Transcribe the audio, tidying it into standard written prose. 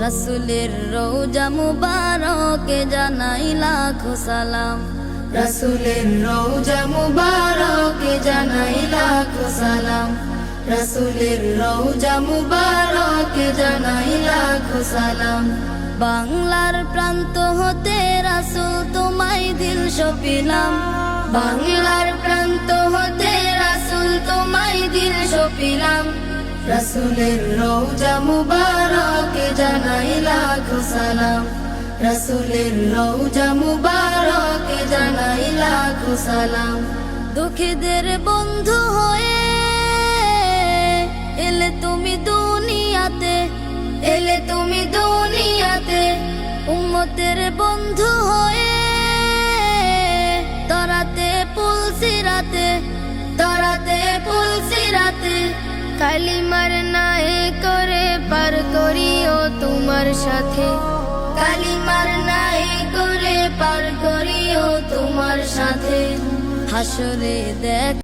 রাসূলের রওজা মুবারকে জানাই লাখো সালাম। রাসূলের রওজা মুবারকে জানাই লাখো সালাম। রাসূলের রওজা মুবারকে জানাই লাখো সালাম। বাংলার প্রান্ত হতে রাসূল তোমায় দিল সপিলাম। বাংলার প্রান্ত হতে রাসূল তোমায় দিল সপিলাম। রাসূলের রওজা মুবারকে জানাই লাখো সালাম। রাসূলের রওজা মুবারকে জানাই লাখো সালাম। দুঃখীদের বন্ধু হয়ে এলে তুমি দুনিয়াতে, এলে তুমি দুনিয়াতে। উম্মতের বন্ধু হয়ে তরাতে পুলসিরাতে, তরাতে পুলসিরাতে। কালিমার নাই করে পার করিও তোমার সাথে। কালিমার নাই করে পার করিও তোমার সাথে। হাসরে দেখ